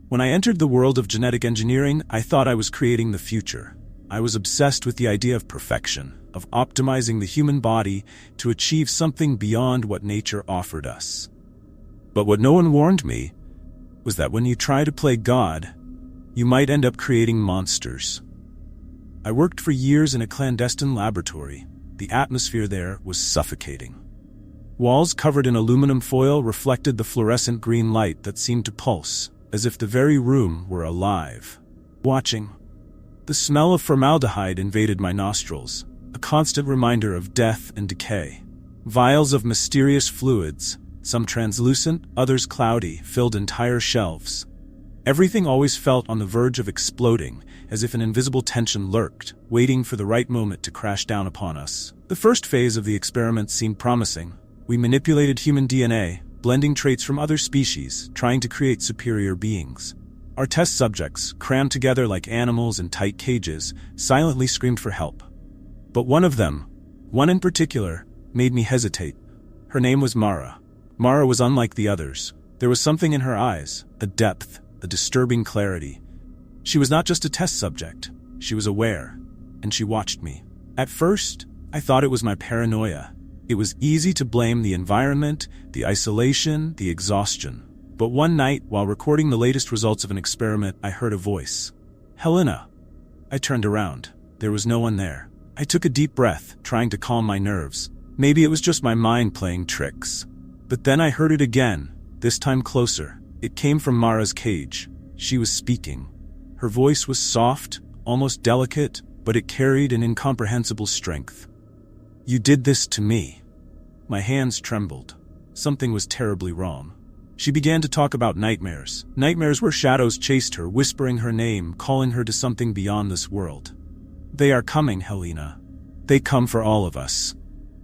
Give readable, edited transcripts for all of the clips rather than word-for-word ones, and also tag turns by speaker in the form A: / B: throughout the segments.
A: When I entered the world of genetic engineering, I thought I was creating the future. I was obsessed with the idea of perfection, of optimizing the human body to achieve something beyond what nature offered us. But what no one warned me was that when you try to play God, you might end up creating monsters. I worked for years in a clandestine laboratory. The atmosphere there was suffocating. Walls covered in aluminum foil reflected the fluorescent green light that seemed to pulse, as if the very room were alive, watching. The smell of formaldehyde invaded my nostrils, a constant reminder of death and decay. Vials of mysterious fluids, some translucent, others cloudy, filled entire shelves. Everything always felt on the verge of exploding, as if an invisible tension lurked, waiting for the right moment to crash down upon us. The first phase of the experiment seemed promising. We manipulated human DNA, blending traits from other species, trying to create superior beings. Our test subjects, crammed together like animals in tight cages, silently screamed for help. But one of them, one in particular, made me hesitate. Her name was Mara. Mara was unlike the others. There was something in her eyes, a depth, a disturbing clarity. She was not just a test subject. She was aware, and she watched me. At first, I thought it was my paranoia. It was easy to blame the environment, the isolation, the exhaustion. But one night, while recording the latest results of an experiment, I heard a voice. "Helena." I turned around. There was no one there. I took a deep breath, trying to calm my nerves. Maybe it was just my mind playing tricks. But then I heard it again, this time closer. It came from Mara's cage. She was speaking. Her voice was soft, almost delicate, but it carried an incomprehensible strength. "You did this to me." My hands trembled. Something was terribly wrong. She began to talk about nightmares. Nightmares where shadows chased her, whispering her name, calling her to something beyond this world. "They are coming, Helena. They come for all of us."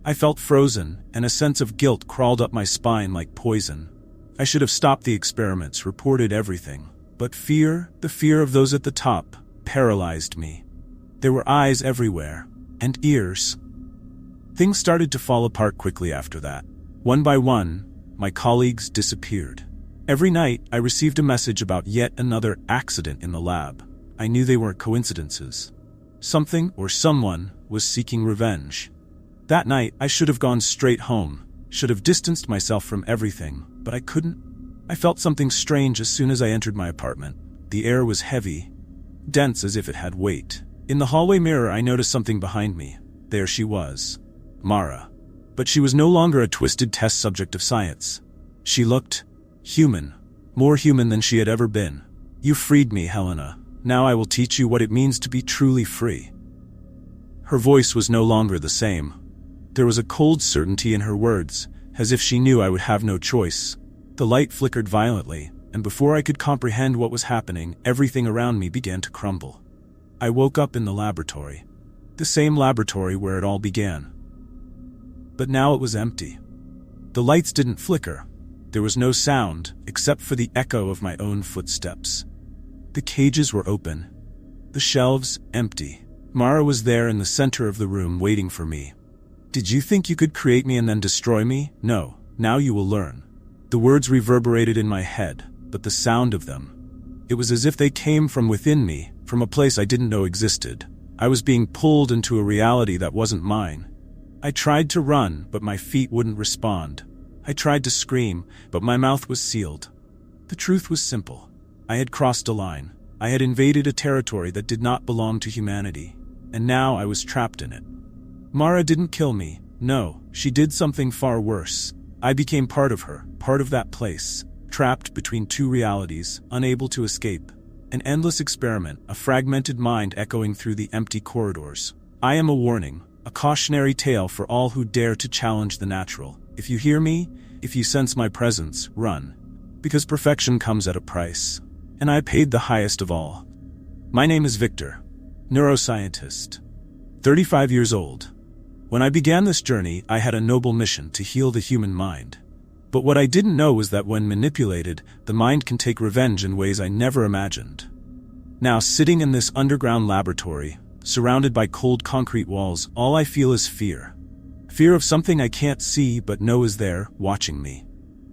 A: I felt frozen, and a sense of guilt crawled up my spine like poison. I should have stopped the experiments, reported everything. But fear, the fear of those at the top, paralyzed me. There were eyes everywhere, and ears. Things started to fall apart quickly after that. One by one, my colleagues disappeared. Every night, I received a message about yet another accident in the lab. I knew they weren't coincidences. Something or someone was seeking revenge. That night, I should have gone straight home, should have distanced myself from everything, but I couldn't. I felt something strange as soon as I entered my apartment. The air was heavy, dense as if it had weight. In the hallway mirror, I noticed something behind me. There she was, Mara. But she was no longer a twisted test subject of science. She looked human, more human than she had ever been. "You freed me, Helena. Now I will teach you what it means to be truly free." Her voice was no longer the same. There was a cold certainty in her words, as if she knew I would have no choice. The light flickered violently, and before I could comprehend what was happening, everything around me began to crumble. I woke up in the laboratory. The same laboratory where it all began. But now it was empty. The lights didn't flicker. There was no sound, except for the echo of my own footsteps. The cages were open. The shelves empty. Mara was there in the center of the room waiting for me. "Did you think you could create me and then destroy me? No, now you will learn." The words reverberated in my head, but the sound of them. It was as if they came from within me, from a place I didn't know existed. I was being pulled into a reality that wasn't mine. I tried to run, but my feet wouldn't respond. I tried to scream, but my mouth was sealed. The truth was simple. I had crossed a line. I had invaded a territory that did not belong to humanity, and now I was trapped in it. Mara didn't kill me. No, she did something far worse. I became part of her, part of that place, trapped between two realities, unable to escape. An endless experiment, a fragmented mind echoing through the empty corridors. I am a warning, a cautionary tale for all who dare to challenge the natural. If you hear me, if you sense my presence, run. Because perfection comes at a price. And I paid the highest of all. My name is Victor, neuroscientist, 35 years old. When I began this journey, I had a noble mission to heal the human mind. But what I didn't know was that when manipulated, the mind can take revenge in ways I never imagined. Now, sitting in this underground laboratory, surrounded by cold concrete walls, all I feel is fear. Fear of something I can't see but know is there, watching me.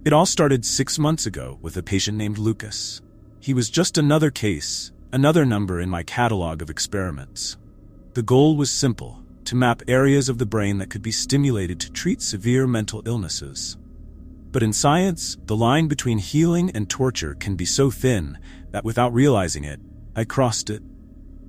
A: It all started 6 months ago with a patient named Lucas. He was just another case, another number in my catalog of experiments. The goal was simple: to map areas of the brain that could be stimulated to treat severe mental illnesses. But in science, the line between healing and torture can be so thin that without realizing it, I crossed it.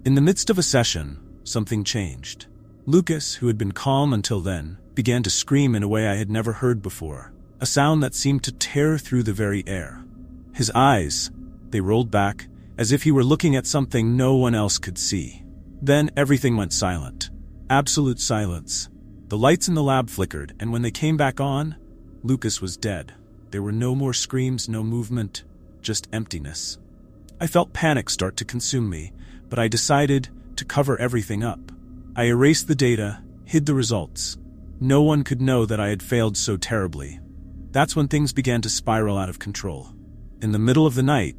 A: In the midst of a session, something changed. Lucas, who had been calm until then, began to scream in a way I had never heard before, a sound that seemed to tear through the very air. His eyes, they rolled back, as if he were looking at something no one else could see. Then everything went silent. Absolute silence. The lights in the lab flickered, and when they came back on, Lucas was dead. There were no more screams, no movement, just emptiness. I felt panic start to consume me, but I decided to cover everything up. I erased the data, hid the results. No one could know that I had failed so terribly. That's when things began to spiral out of control. In the middle of the night,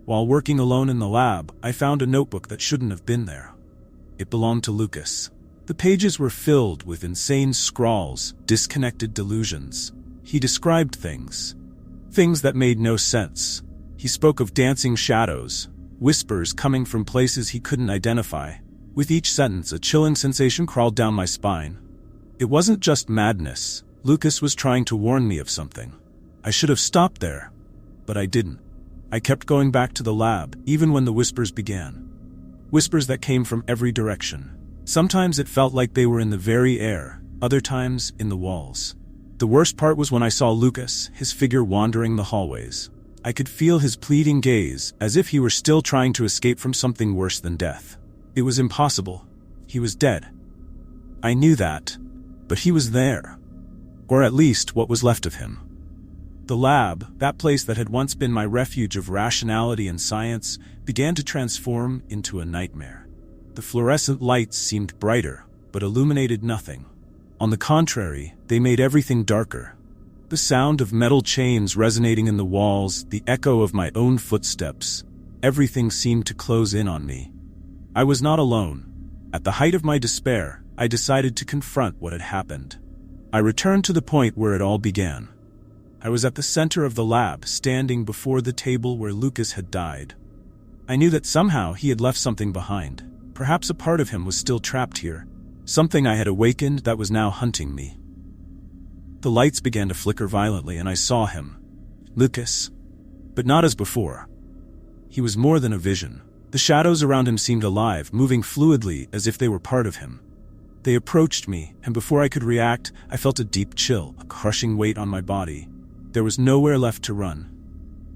A: while working alone in the lab, I found a notebook that shouldn't have been there. It belonged to Lucas. The pages were filled with insane scrawls, disconnected delusions. He described things that made no sense. He spoke of dancing shadows, whispers coming from places he couldn't identify. With each sentence, a chilling sensation crawled down my spine. It wasn't just madness. Lucas was trying to warn me of something. I should have stopped there, but I didn't. I kept going back to the lab, even when the whispers began. Whispers that came from every direction. Sometimes it felt like they were in the very air, other times in the walls. The worst part was when I saw Lucas, his figure wandering the hallways. I could feel his pleading gaze, as if he were still trying to escape from something worse than death. It was impossible. He was dead. I knew that, but he was there. Or at least what was left of him. The lab, that place that had once been my refuge of rationality and science, began to transform into a nightmare. The fluorescent lights seemed brighter, but illuminated nothing. On the contrary, they made everything darker. The sound of metal chains resonating in the walls, the echo of my own footsteps, everything seemed to close in on me. I was not alone. At the height of my despair, I decided to confront what had happened. I returned to the point where it all began. I was at the center of the lab, standing before the table where Lucas had died. I knew that somehow he had left something behind. Perhaps a part of him was still trapped here, something I had awakened that was now hunting me. The lights began to flicker violently and I saw him. Lucas. But not as before. He was more than a vision. The shadows around him seemed alive, moving fluidly as if they were part of him. They approached me, and before I could react, I felt a deep chill, a crushing weight on my body. There was nowhere left to run.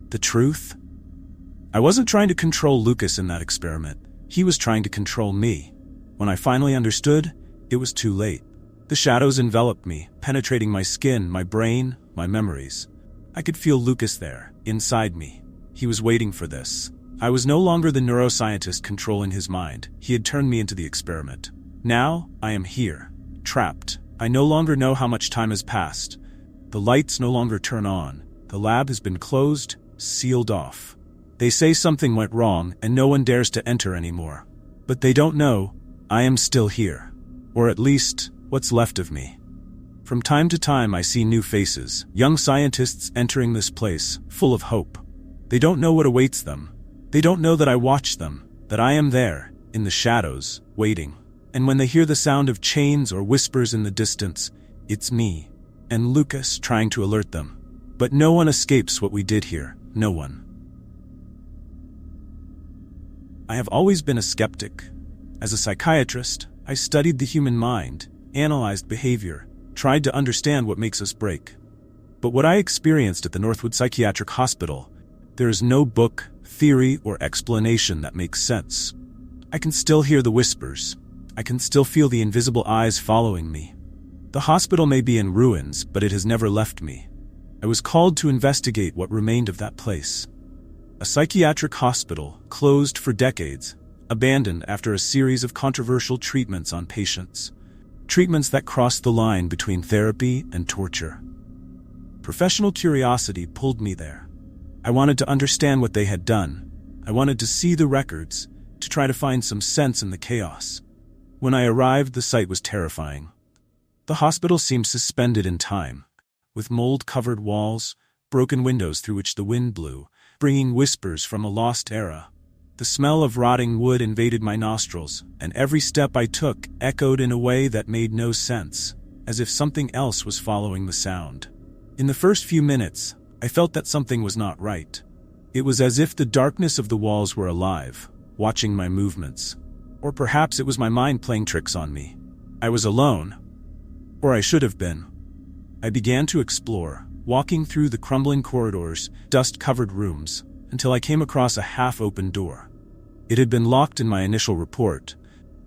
A: The truth? I wasn't trying to control Lucas in that experiment. He was trying to control me. When I finally understood, it was too late. The shadows enveloped me, penetrating my skin, my brain, my memories. I could feel Lucas there, inside me. He was waiting for this. I was no longer the neuroscientist controlling his mind. He had turned me into the experiment. Now, I am here, trapped. I no longer know how much time has passed. The lights no longer turn on. The lab has been closed, sealed off. They say something went wrong and no one dares to enter anymore. But they don't know I am still here. Or at least, what's left of me. From time to time I see new faces, young scientists entering this place, full of hope. They don't know what awaits them. They don't know that I watch them, that I am there, in the shadows, waiting. And when they hear the sound of chains or whispers in the distance, it's me, and Lucas trying to alert them. But no one escapes what we did here, no one. I have always been a skeptic. As a psychiatrist, I studied the human mind, analyzed behavior, tried to understand what makes us break. But what I experienced at the Northwood Psychiatric Hospital, there is no book, theory, or explanation that makes sense. I can still hear the whispers. I can still feel the invisible eyes following me. The hospital may be in ruins, but it has never left me. I was called to investigate what remained of that place. A psychiatric hospital, closed for decades, abandoned after a series of controversial treatments on patients. Treatments that crossed the line between therapy and torture. Professional curiosity pulled me there. I wanted to understand what they had done. I wanted to see the records, to try to find some sense in the chaos. When I arrived, the sight was terrifying. The hospital seemed suspended in time, with mold-covered walls, broken windows through which the wind blew, bringing whispers from a lost era. The smell of rotting wood invaded my nostrils, and every step I took echoed in a way that made no sense, as if something else was following the sound. In the first few minutes, I felt that something was not right. It was as if the darkness of the walls were alive, watching my movements. Or perhaps it was my mind playing tricks on me. I was alone. Or I should have been. I began to explore, walking through the crumbling corridors, dust-covered rooms, until I came across a half-open door. It had been locked in my initial report,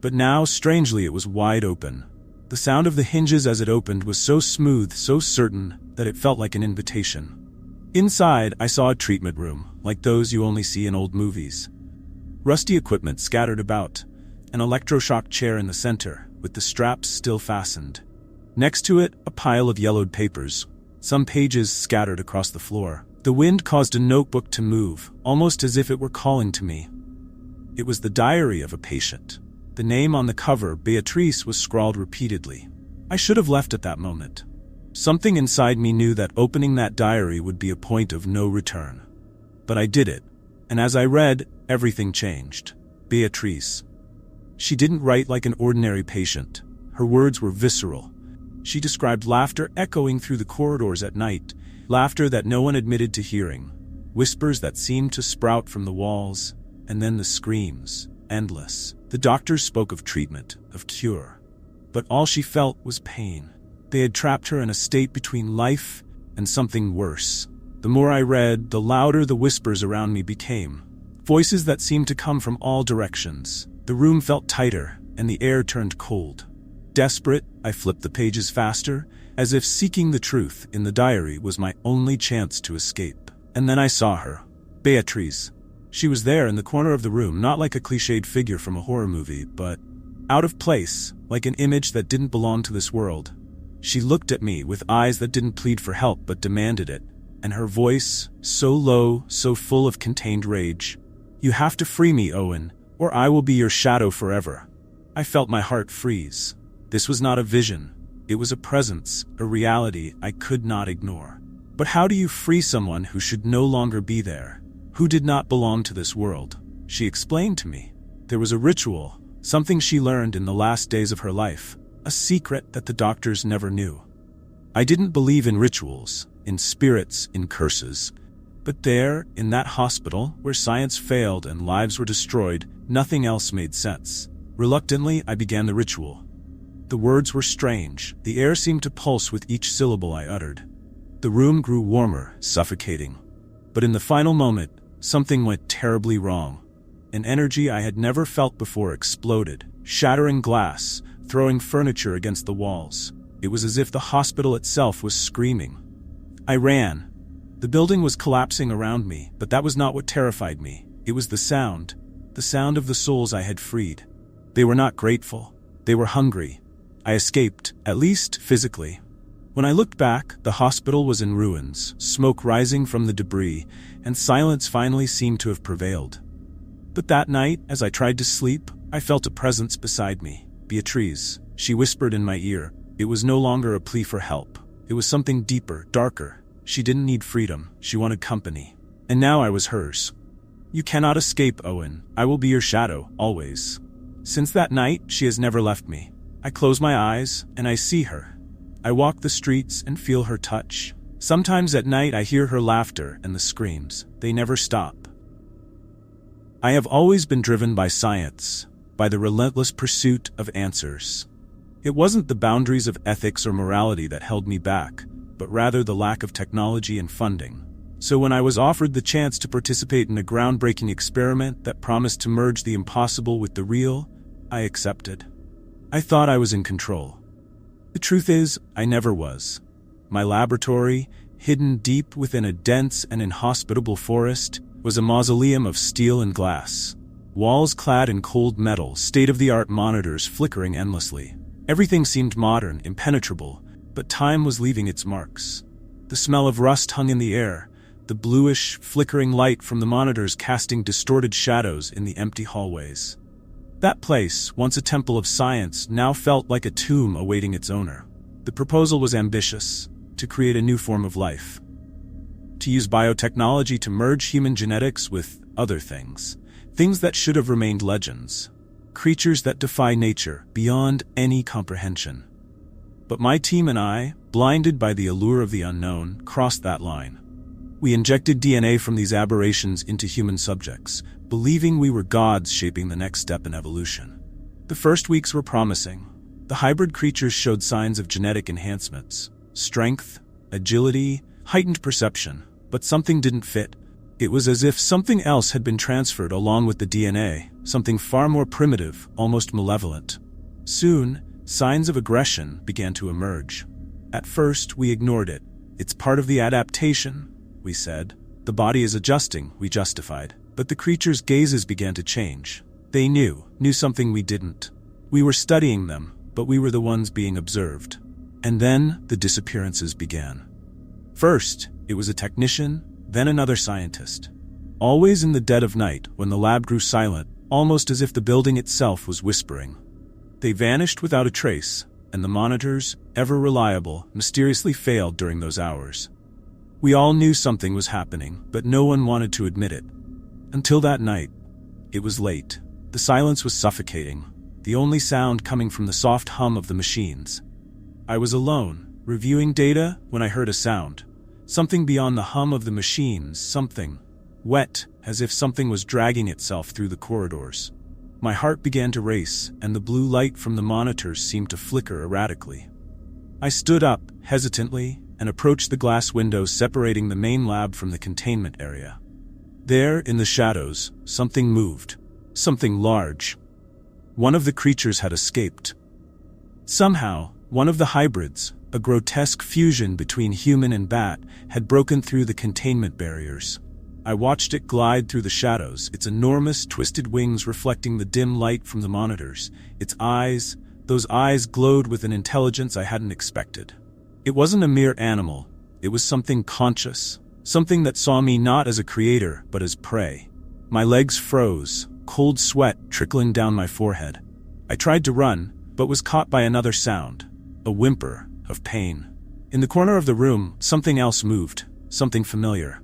A: but now, strangely, it was wide open. The sound of the hinges as it opened was so smooth, so certain, that it felt like an invitation. Inside, I saw a treatment room, like those you only see in old movies. Rusty equipment scattered about, an electroshock chair in the center, with the straps still fastened. Next to it, a pile of yellowed papers, some pages scattered across the floor. The wind caused a notebook to move, almost as if it were calling to me. It was the diary of a patient. The name on the cover, Beatrice, was scrawled repeatedly. I should have left at that moment. Something inside me knew that opening that diary would be a point of no return. But I did it, and as I read, everything changed. Beatrice. She didn't write like an ordinary patient. Her words were visceral. She described laughter echoing through the corridors at night, laughter that no one admitted to hearing, whispers that seemed to sprout from the walls, and then the screams, endless. The doctors spoke of treatment, of cure. But all she felt was pain. They had trapped her in a state between life and something worse. The more I read, the louder the whispers around me became. Voices that seemed to come from all directions. The room felt tighter, and the air turned cold. Desperate, I flipped the pages faster, as if seeking the truth in the diary was my only chance to escape. And then I saw her. Beatrice. She was there in the corner of the room, not like a cliched figure from a horror movie, but out of place, like an image that didn't belong to this world. She looked at me with eyes that didn't plead for help but demanded it, and her voice, so low, so full of contained rage. "You have to free me, Owen, or I will be your shadow forever." I felt my heart freeze. This was not a vision. It was a presence, a reality I could not ignore. But how do you free someone who should no longer be there? Who did not belong to this world? She explained to me. There was a ritual, something she learned in the last days of her life, a secret that the doctors never knew. I didn't believe in rituals, in spirits, in curses. But there, in that hospital, where science failed and lives were destroyed, nothing else made sense. Reluctantly, I began the ritual. The words were strange. The air seemed to pulse with each syllable I uttered. The room grew warmer, suffocating. But in the final moment, something went terribly wrong. An energy I had never felt before exploded, shattering glass, throwing furniture against the walls. It was as if the hospital itself was screaming. I ran. The building was collapsing around me, but that was not what terrified me. It was the sound of the souls I had freed. They were not grateful. They were hungry. I escaped, at least physically. When I looked back, the hospital was in ruins, smoke rising from the debris, and silence finally seemed to have prevailed. But that night, as I tried to sleep, I felt a presence beside me. "Beatrice," she whispered in my ear. It was no longer a plea for help. It was something deeper, darker. She didn't need freedom. She wanted company. And now I was hers. "You cannot escape, Owen. I will be your shadow, always." Since that night, she has never left me. I close my eyes, and I see her. I walk the streets and feel her touch. Sometimes at night I hear her laughter and the screams. They never stop. I have always been driven by science, by the relentless pursuit of answers. It wasn't the boundaries of ethics or morality that held me back, but rather the lack of technology and funding. So when I was offered the chance to participate in a groundbreaking experiment that promised to merge the impossible with the real, I accepted. I thought I was in control. The truth is, I never was. My laboratory, hidden deep within a dense and inhospitable forest, was a mausoleum of steel and glass. Walls clad in cold metal, state-of-the-art monitors flickering endlessly. Everything seemed modern, impenetrable, but time was leaving its marks. The smell of rust hung in the air, the bluish, flickering light from the monitors casting distorted shadows in the empty hallways. That place, once a temple of science, now felt like a tomb awaiting its owner. The proposal was ambitious, to create a new form of life. to use biotechnology to merge human genetics with other things. Things that should have remained legends. Creatures that defy nature beyond any comprehension. But my team and I, blinded by the allure of the unknown, crossed that line. We injected DNA from these aberrations into human subjects, believing we were gods shaping the next step in evolution. The first weeks were promising. The hybrid creatures showed signs of genetic enhancements, strength, agility, heightened perception, but something didn't fit. It was as if something else had been transferred along with the DNA, something far more primitive, almost malevolent. Soon, signs of aggression began to emerge. At first, we ignored it. It's part of the adaptation, we said. The body is adjusting, we justified. But the creatures' gazes began to change. They knew something we didn't. We were studying them, but we were the ones being observed. And then the disappearances began. First, it was a technician, then another scientist. Always in the dead of night, when the lab grew silent, almost as if the building itself was whispering. They vanished without a trace, and the monitors, ever reliable, mysteriously failed during those hours. We all knew something was happening, but no one wanted to admit it. Until that night. It was late. The silence was suffocating, the only sound coming from the soft hum of the machines. I was alone, reviewing data, when I heard a sound. Something beyond the hum of the machines, something wet, as if something was dragging itself through the corridors. My heart began to race, and the blue light from the monitors seemed to flicker erratically. I stood up, hesitantly, and approached the glass window separating the main lab from the containment area. There, in the shadows, something moved. Something large. One of the creatures had escaped. Somehow, one of the hybrids, a grotesque fusion between human and bat, had broken through the containment barriers. I watched it glide through the shadows, its enormous, twisted wings reflecting the dim light from the monitors. Its eyes, those eyes glowed with an intelligence I hadn't expected. It wasn't a mere animal. It was something conscious, something that saw me not as a creator, but as prey. My legs froze, cold sweat trickling down my forehead. I tried to run, but was caught by another sound, a whimper of pain. In the corner of the room, something else moved, something familiar.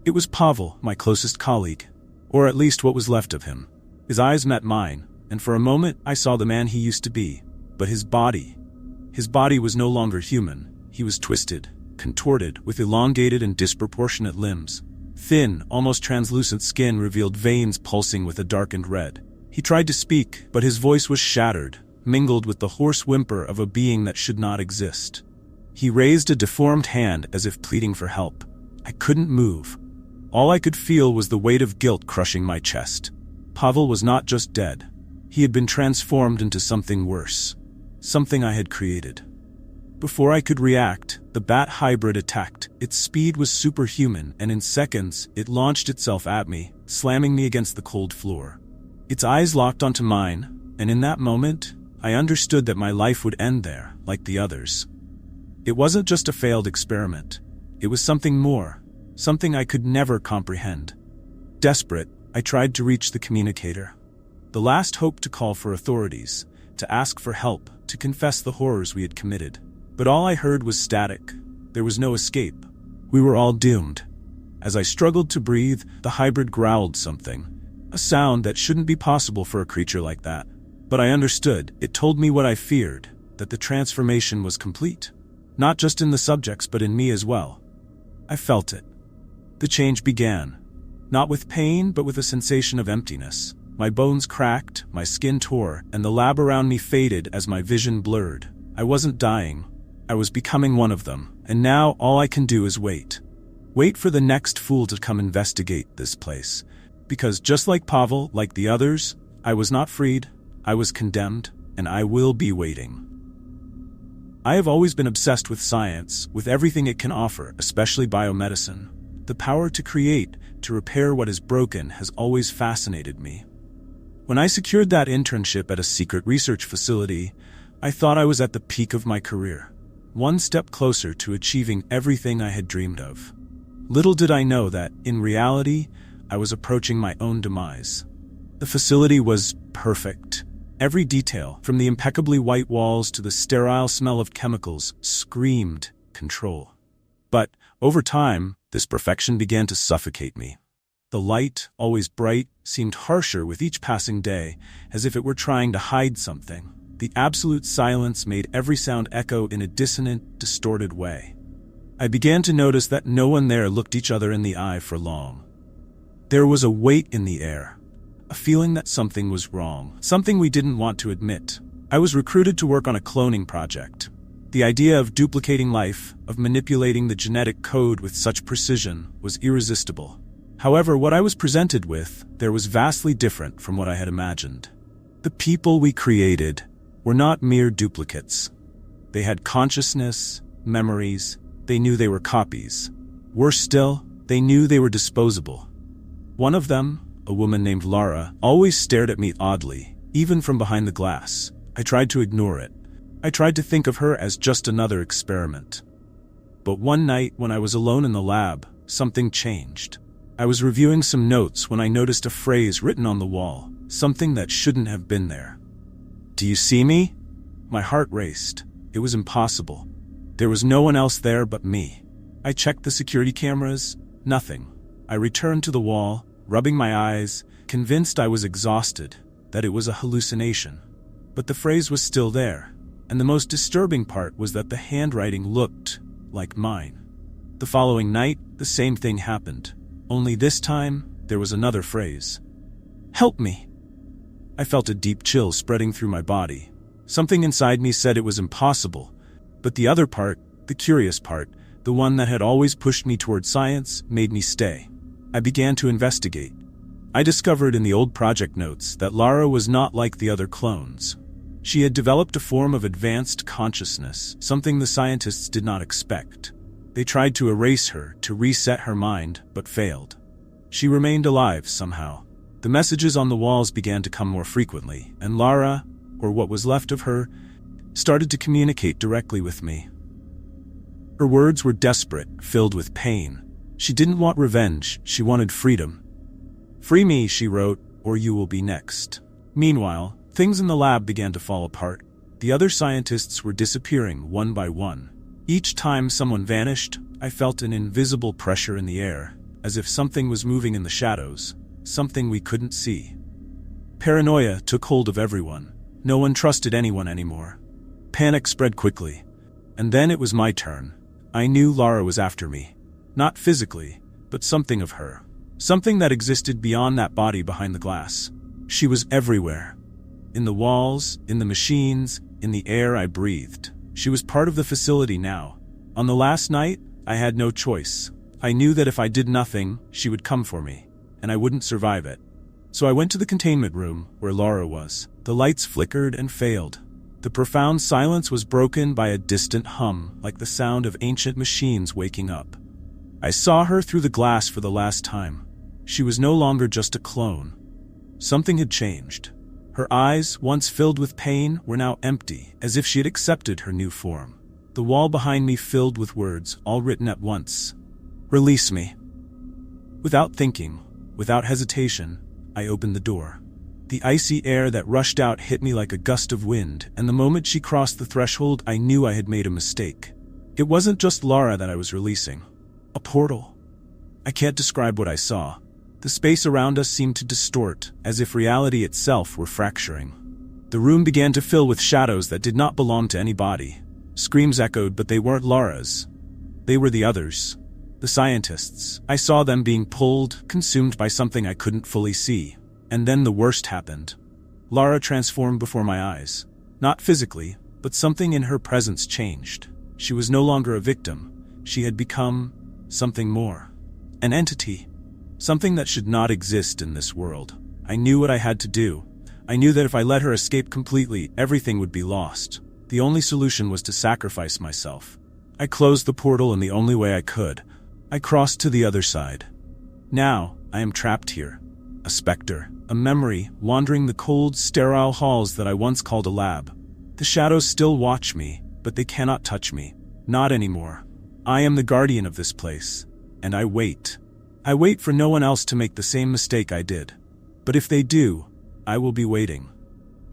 A: It was Pavel, my closest colleague, or at least what was left of him. His eyes met mine, and for a moment I saw the man he used to be. But his body was no longer human. He was twisted, contorted, with elongated and disproportionate limbs. Thin, almost translucent skin revealed veins pulsing with a darkened red. He tried to speak, but his voice was shattered, mingled with the hoarse whimper of a being that should not exist. He raised a deformed hand as if pleading for help. I couldn't move. All I could feel was the weight of guilt crushing my chest. Pavel was not just dead. He had been transformed into something worse. Something I had created. Before I could react, the bat hybrid attacked. Its speed was superhuman, and in seconds, it launched itself at me, slamming me against the cold floor. Its eyes locked onto mine, and in that moment, I understood that my life would end there, like the others. It wasn't just a failed experiment. It was something more, something I could never comprehend. Desperate, I tried to reach the communicator. The last hope to call for authorities, to ask for help, to confess the horrors we had committed. But all I heard was static. There was no escape. We were all doomed. As I struggled to breathe, the hybrid growled something, a sound that shouldn't be possible for a creature like that. But I understood. It told me what I feared, that the transformation was complete. Not just in the subjects, but in me as well. I felt it. The change began. Not with pain, but with a sensation of emptiness. My bones cracked, my skin tore, and the lab around me faded as my vision blurred. I wasn't dying. I was becoming one of them, and now all I can do is wait. Wait for the next fool to come investigate this place. Because just like Pavel, like the others, I was not freed, I was condemned, and I will be waiting. I have always been obsessed with science, with everything it can offer, especially biomedicine. The power to create, to repair what is broken, has always fascinated me. When I secured that internship at a secret research facility, I thought I was at the peak of my career, one step closer to achieving everything I had dreamed of. Little did I know that, in reality, I was approaching my own demise. The facility was perfect. Every detail, from the impeccably white walls to the sterile smell of chemicals, screamed control. But, over time, This perfection began to suffocate me. The light, always bright, seemed harsher with each passing day, as if it were trying to hide something. The absolute silence made every sound echo in a dissonant, distorted way. I began to notice that no one there looked each other in the eye for long. There was a weight in the air, a feeling that something was wrong, something we didn't want to admit. I was recruited to work on a cloning project. The idea of duplicating life, of manipulating the genetic code with such precision, was irresistible. However, what I was presented with there was vastly different from what I had imagined. The people we created were not mere duplicates. They had consciousness, memories, they knew they were copies. Worse still, they knew they were disposable. One of them, a woman named Lara, always stared at me oddly, even from behind the glass. I tried to ignore it. I tried to think of her as just another experiment. But one night, when I was alone in the lab, something changed. I was reviewing some notes when I noticed a phrase written on the wall, something that shouldn't have been there. "Do you see me?" My heart raced. It was impossible. There was no one else there but me. I checked the security cameras. Nothing. I returned to the wall, rubbing my eyes, convinced I was exhausted, that it was a hallucination. But the phrase was still there, and the most disturbing part was that the handwriting looked like mine. The following night, the same thing happened. Only this time, there was another phrase. "Help me." I felt a deep chill spreading through my body. Something inside me said it was impossible, but the other part, the curious part, the one that had always pushed me toward science, made me stay. I began to investigate. I discovered in the old project notes that Lara was not like the other clones. She had developed a form of advanced consciousness, something the scientists did not expect. They tried to erase her, to reset her mind, but failed. She remained alive somehow. The messages on the walls began to come more frequently, and Lara, or what was left of her, started to communicate directly with me. Her words were desperate, filled with pain. She didn't want revenge, she wanted freedom. "Free me," she wrote, "or you will be next." Meanwhile, things in the lab began to fall apart. The other scientists were disappearing one by one. Each time someone vanished, I felt an invisible pressure in the air, as if something was moving in the shadows, something we couldn't see. Paranoia took hold of everyone. No one trusted anyone anymore. Panic spread quickly. And then it was my turn. I knew Lara was after me. Not physically, but something of her. Something that existed beyond that body behind the glass. She was everywhere. In the walls, in the machines, in the air I breathed. She was part of the facility now. On the last night, I had no choice. I knew that if I did nothing, she would come for me, and I wouldn't survive it. So I went to the containment room, where Lara was. The lights flickered and failed. The profound silence was broken by a distant hum, like the sound of ancient machines waking up. I saw her through the glass for the last time. She was no longer just a clone. Something had changed. Her eyes, once filled with pain, were now empty, as if she had accepted her new form. The wall behind me filled with words, all written at once. "Release me." Without thinking, without hesitation, I opened the door. The icy air that rushed out hit me like a gust of wind, and the moment she crossed the threshold, I knew I had made a mistake. It wasn't just Lara that I was releasing. A portal. I can't describe what I saw. The space around us seemed to distort, as if reality itself were fracturing. The room began to fill with shadows that did not belong to any body. Screams echoed, but they weren't Lara's. They were the others. The scientists. I saw them being pulled, consumed by something I couldn't fully see. And then the worst happened. Lara transformed before my eyes. Not physically, but something in her presence changed. She was no longer a victim. She had become something more. An entity. Something that should not exist in this world. I knew what I had to do. I knew that if I let her escape completely, everything would be lost. The only solution was to sacrifice myself. I closed the portal in the only way I could. I crossed to the other side. Now, I am trapped here. A specter, a memory, wandering the cold, sterile halls that I once called a lab. The shadows still watch me, but they cannot touch me. Not anymore. I am the guardian of this place. And I wait. I wait for no one else to make the same mistake I did. But if they do, I will be waiting.